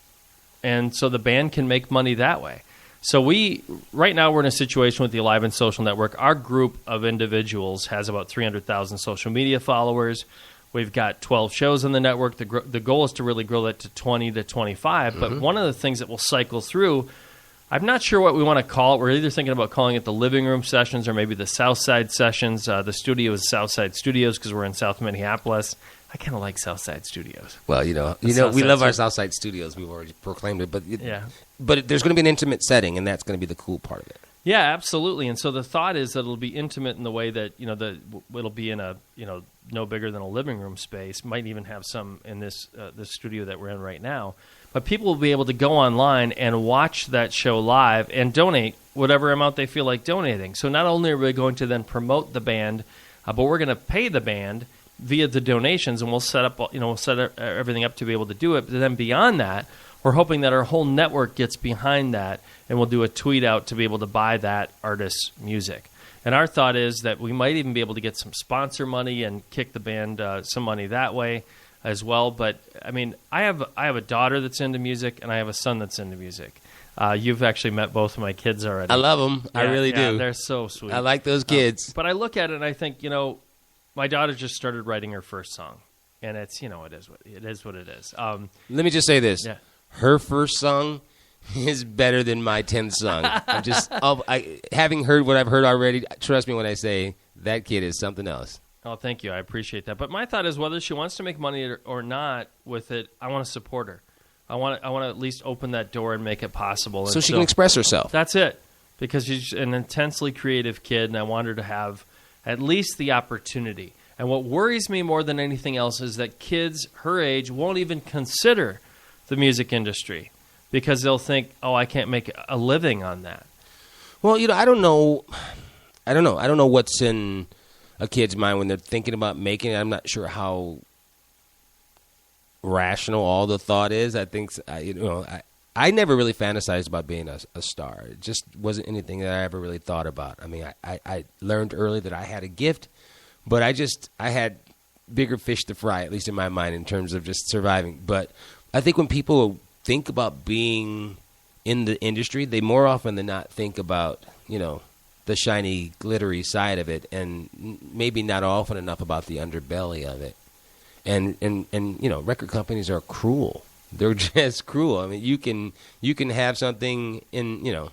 A: And so the band can make money that way. So right now we're in a situation with the Alive and Social Network. Our group of individuals has about 300,000 social media followers. We've got 12 shows on the network. The goal is to really grow that to 20 to 25. But one of the things that we'll cycle through, I'm not sure what we want to call it. We're either thinking about calling it the Living Room Sessions or maybe the Southside Sessions. The studio is Southside Studios because we're in South Minneapolis. I kind of like Southside Studios.
B: Well, we love our Southside Studios. We've already proclaimed it, but there's going to be an intimate setting, and that's going to be the cool part of it.
A: Yeah, absolutely. And so the thought is that it'll be intimate in the way that it'll be in a no bigger than a living room space. Might even have some in this studio that we're in right now. But people will be able to go online and watch that show live and donate whatever amount they feel like donating. So not only are we going to then promote the band but we're going to pay the band via the donations, and we'll set everything up to be able to do it. But then beyond that, we're hoping that our whole network gets behind that, and we'll do a tweet out to be able to buy that artist's music. And our thought is that we might even be able to get some sponsor money and kick the band some money that way as well. But I mean, I have a daughter that's into music, and I have a son that's into music. You've actually met both of my kids already.
B: I love them.
A: Yeah,
B: I really do.
A: They're so sweet.
B: I like those kids.
A: But I look at it and I think, my daughter just started writing her first song, and it's, it is what it is.
B: Let me just say this.
A: Yeah.
B: Her first song is better than my 10th song. I'm just, having heard what I've heard already, trust me when I say that kid is something else.
A: Oh, thank you. I appreciate that. But my thought is whether she wants to make money or not with it, I want to support her. I want to at least open that door and make it possible.
B: So she can express herself.
A: That's it. Because she's an intensely creative kid, and I want her to have at least the opportunity. And what worries me more than anything else is that kids her age won't even consider the music industry because they'll think, oh, I can't make a living on that.
B: Well, I don't know. I don't know what's in a kid's mind when they're thinking about making it. I'm not sure how rational all the thought is. I think, I never really fantasized about being a star. It just wasn't anything that I ever really thought about. I mean, I learned early that I had a gift, but I had bigger fish to fry, at least in my mind, in terms of just surviving. But I think when people think about being in the industry, they more often than not think about, the shiny, glittery side of it, and maybe not often enough about the underbelly of it. And record companies are cruel. They're just cruel. I mean, you can have something in,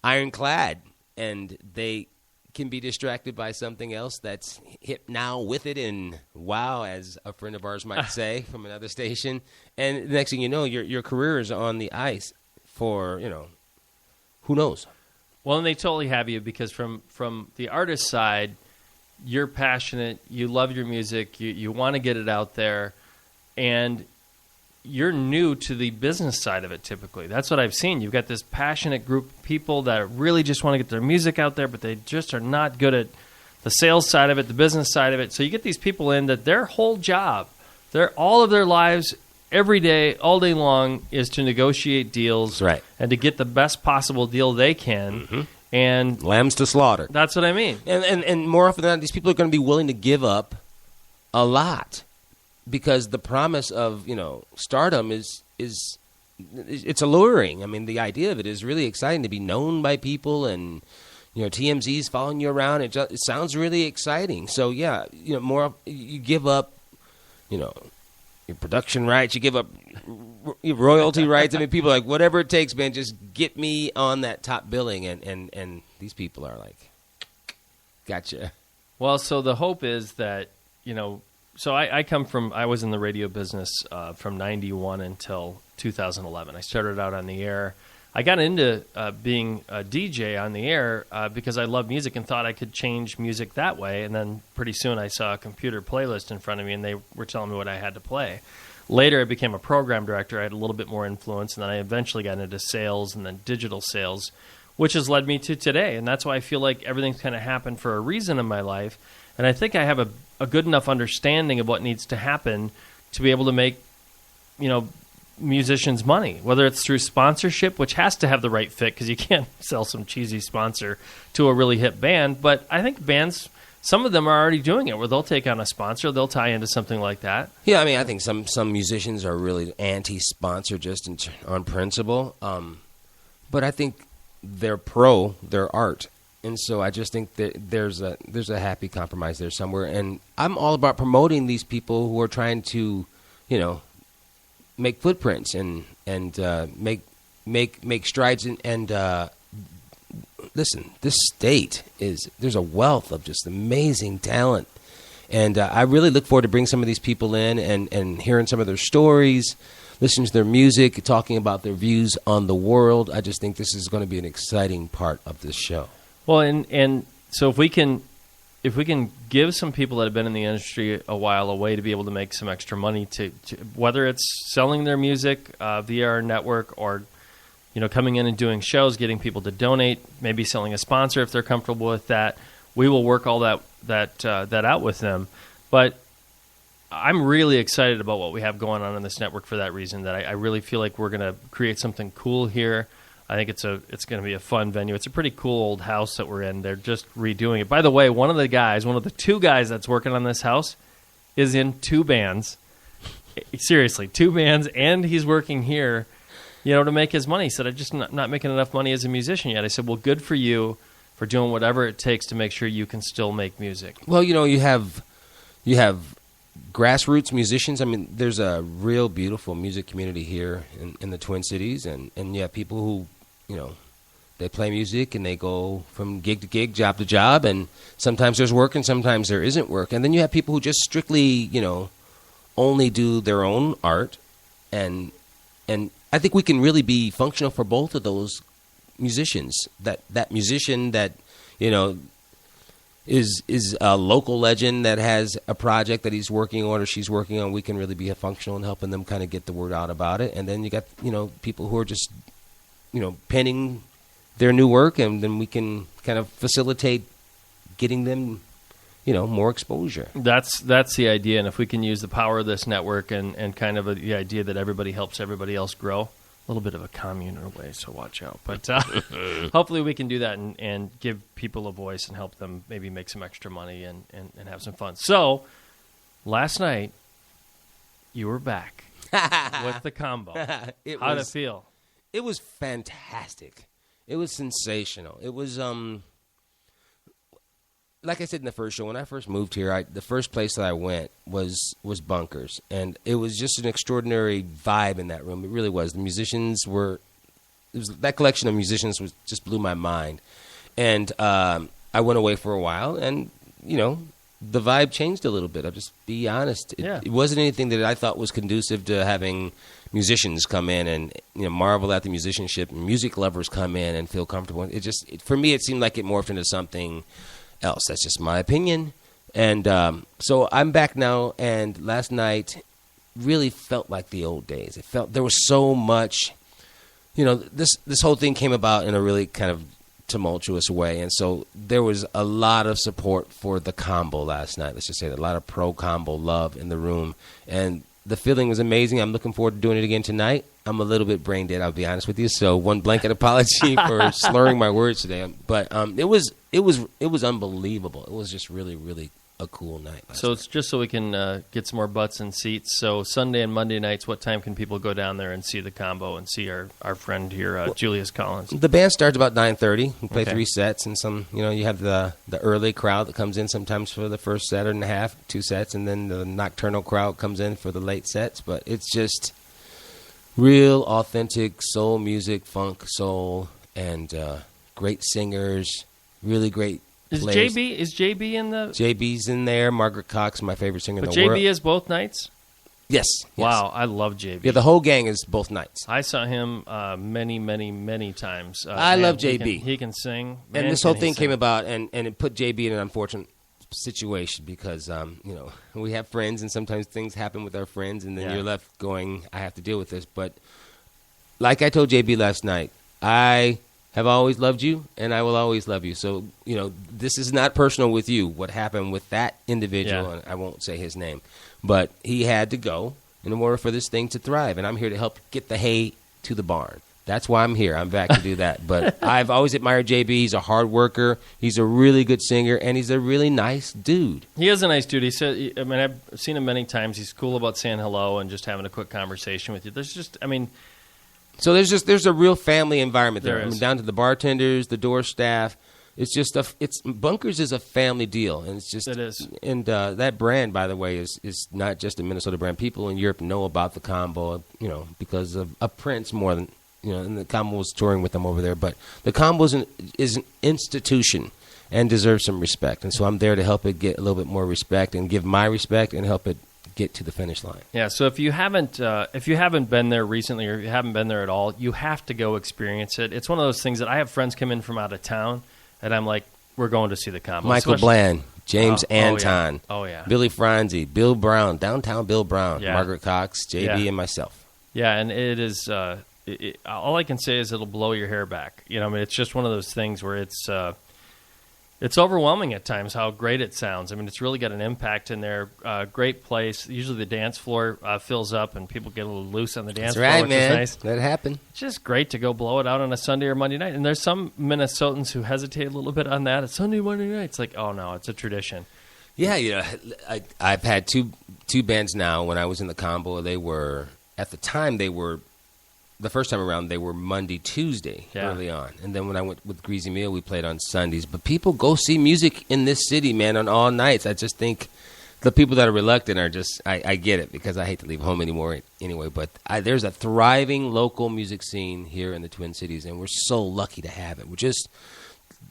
B: ironclad, and they can be distracted by something else that's hip now with it, and wow, as a friend of ours might say from another station. And the next thing you know, your career is on the ice for, who knows?
A: Well, and they totally have you because from the artist side, you're passionate, you love your music, you want to get it out there, and you're new to the business side of it typically. That's what I've seen. You've got this passionate group of people that really just want to get their music out there, but they just are not good at the sales side of it, the business side of it. So you get these people in that their whole job, all of their lives, every day, all day long, is to negotiate deals,
B: right,
A: and to get the best possible deal they can.
B: Mm-hmm.
A: And
B: lambs to slaughter.
A: That's what I mean.
B: And more often than not, these people are going to be willing to give up a lot because the promise of stardom is it's alluring. I mean, the idea of it is really exciting to be known by people, and TMZ's following you around. It sounds really exciting. So yeah, more you give up, your production rights, you give up your royalty rights. I mean, people are like, whatever it takes, man, just get me on that top billing. And these people are like, gotcha.
A: Well, so the hope is that, so I was in the radio business from 91 until 2011. I started out on the air. I got into being a DJ on the air because I love music and thought I could change music that way. And then pretty soon I saw a computer playlist in front of me, and they were telling me what I had to play. Later, I became a program director. I had a little bit more influence, and then I eventually got into sales and then digital sales, which has led me to today. And that's why I feel like everything's kind of happened for a reason in my life. And I think I have a good enough understanding of what needs to happen to be able to make, musicians money, whether it's through sponsorship, which has to have the right fit because you can't sell some cheesy sponsor to a really hip band. But I think bands, some of them are already doing it where they'll take on a sponsor, they'll tie into something like that.
B: Yeah, I mean, I think some musicians are really anti-sponsor just on principle. But I think they're pro their art. And so I just think that there's a happy compromise there somewhere. And I'm all about promoting these people who are trying to, make footprints and make strides. And listen, this state there's a wealth of just amazing talent. And I really look forward to bringing some of these people in and hearing some of their stories, listening to their music, talking about their views on the world. I just think this is going to be an exciting part of this show.
A: Well, and so if we can give some people that have been in the industry a while a way to be able to make some extra money to whether it's selling their music via our network or coming in and doing shows, getting people to donate, maybe selling a sponsor if they're comfortable with that, we will work all that out with them. But I'm really excited about what we have going on in this network for that reason. That I really feel like we're going to create something cool here. I think it's going to be a fun venue. It's a pretty cool old house that we're in. They're just redoing it. By the way, one of the 2 guys that's working on this house is in 2 bands. Seriously, 2 bands, and he's working here, to make his money. He said, I'm just not making enough money as a musician yet. I said, well, good for you for doing whatever it takes to make sure you can still make music.
B: Well, you have grassroots musicians. I mean, there's a real beautiful music community here in the Twin Cities, and you have people who, they play music and they go from gig to gig, job to job, and sometimes there's work and sometimes there isn't work. And then you have people who just strictly, only do their own art, and I think we can really be functional for both of those musicians. That musician that, is a local legend that has a project that he's working on or she's working on, we can really be functional in helping them kind of get the word out about it. And then you got, people who are just, penning their new work, and then we can kind of facilitate getting them, more exposure.
A: That's the idea. And if we can use the power of this network and kind of the idea that everybody helps everybody else grow, a little bit of a commune in a way, so watch out. But hopefully we can do that and give people a voice and help them maybe make some extra money and have some fun. So last night, you were back with the combo. How'd it feel?
B: It was fantastic. It was sensational. It was, like I said in the first show, when I first moved here, the first place that I went was Bunkers, and it was just an extraordinary vibe in that room. It really was. The musicians that collection of musicians just blew my mind, and I went away for a while, and the vibe changed a little bit. I'll just be honest. It wasn't anything that I thought was conducive to having musicians come in and marvel at the musicianship, and music lovers come in and feel comfortable. For me, it seemed like it morphed into something else. That's just my opinion. And so I'm back now, and last night really felt like the old days. There was so much, this whole thing came about in a really kind of tumultuous way, and so there was a lot of support for the combo last night. Let's just say a lot of pro combo love in the room, and the feeling was amazing. I'm looking forward to doing it again tonight. I'm a little bit brain dead, I'll be honest with you, so one blanket apology for slurring my words today. But it was unbelievable. It was just really, really a cool night.
A: So it's just so we can get some more butts and seats. So Sunday and Monday nights, what time can people go down there and see the combo and see our friend here, Julius Collins?
B: The band starts about 9:30. We play 3 sets, and you have the early crowd that comes in sometimes for the first set and a half, 2 sets, and then the nocturnal crowd comes in for the late sets. But it's just real authentic soul music, funk, soul, and great singers, really great players.
A: Is JB in the...
B: JB's in there. Margaret Cox, my favorite singer in the world.
A: But JB is both nights?
B: Yes.
A: Wow, I love JB.
B: Yeah, the whole gang is both nights.
A: I saw him many, many, many times.
B: I love JB.
A: He can sing.
B: And this whole thing came about, and it put JB in an unfortunate situation because, we have friends, and sometimes things happen with our friends, and then you're left going, I have to deal with this. But like I told JB last night, I have always loved you, and I will always love you. So, this is not personal with you, what happened with that individual, and I won't say his name. But he had to go in order for this thing to thrive, and I'm here to help get the hay to the barn. That's why I'm here. I'm back to do that. But I've always admired JB. He's a hard worker. He's a really good singer, and he's a really nice dude.
A: He is a nice dude. He said, I've seen him many times. He's cool about saying hello and just having a quick conversation with you.
B: So there's a real family environment there. Down to the bartenders, the door staff. It's just Bunkers is a family deal, and it's just
A: it is.
B: And that brand, by the way, is not just a Minnesota brand. People in Europe know about the combo, because of a Prince more than and the combo was touring with them over there. But the combo is an institution and deserves some respect, and so I'm there to help it get a little bit more respect and give my respect and help it get to the finish line.
A: Yeah, so if you haven't been there recently, or if you haven't been there at all, you have to go experience it. It's one of those things that I have friends come in from out of town, and I'm like, we're going to see the combo.
B: Michael Bland, James Anton, Billy Franzi, Bill Brown, downtown Bill Brown, Margaret Cox, JB, and myself.
A: Yeah, and it is. All I can say is it'll blow your hair back. It's just one of those things where it's. It's overwhelming at times how great it sounds. I mean, it's really got an impact in there. Great place. Usually the dance floor fills up and people get a little loose on the dance floor,
B: right,
A: which
B: man.
A: is nice.
B: That happened.
A: It's just great to go blow it out on a Sunday or Monday night. And there's some Minnesotans who hesitate a little bit on that. It's Sunday, Monday night. It's like, oh, no, it's a tradition.
B: Yeah, I've had two bands now. When I was in the combo, they were, at the time, the first time around, they were Monday, Tuesday early on. And then when I went with Greasy Meal, we played on Sundays. But people go see music in this city, man, on all nights. I just think the people that are reluctant are just, I get it because I hate to leave home anymore anyway. But there's a thriving local music scene here in the Twin Cities, and we're so lucky to have it.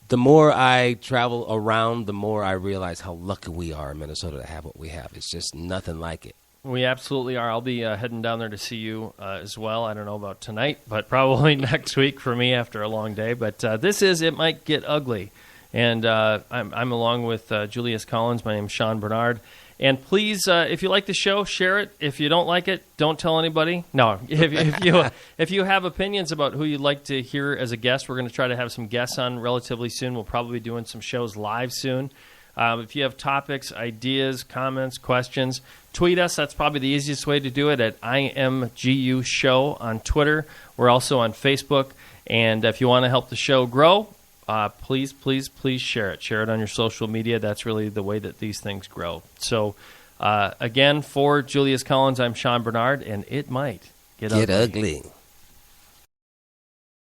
B: The more I travel around, the more I realize how lucky we are in Minnesota to have what we have. It's just nothing like it.
A: We absolutely are. I'll be heading down there to see you as well. I don't know about tonight, but probably next week for me after a long day. But this is It Might Get Ugly. And I'm along with Julius Collins. My name's Sean Bernard. And please, if you like the show, share it. If you don't like it, don't tell anybody. No, if you have opinions about who you'd like to hear as a guest, we're going to try to have some guests on relatively soon. We'll probably be doing some shows live soon. If you have topics, ideas, comments, questions, tweet us. That's probably the easiest way to do it at IMGU Show on Twitter. We're also on Facebook. And if you want to help the show grow, please share it. Share it on your social media. That's really the way that these things grow. So, again, for Julius Collins, I'm Sean Bernard, and it might get ugly.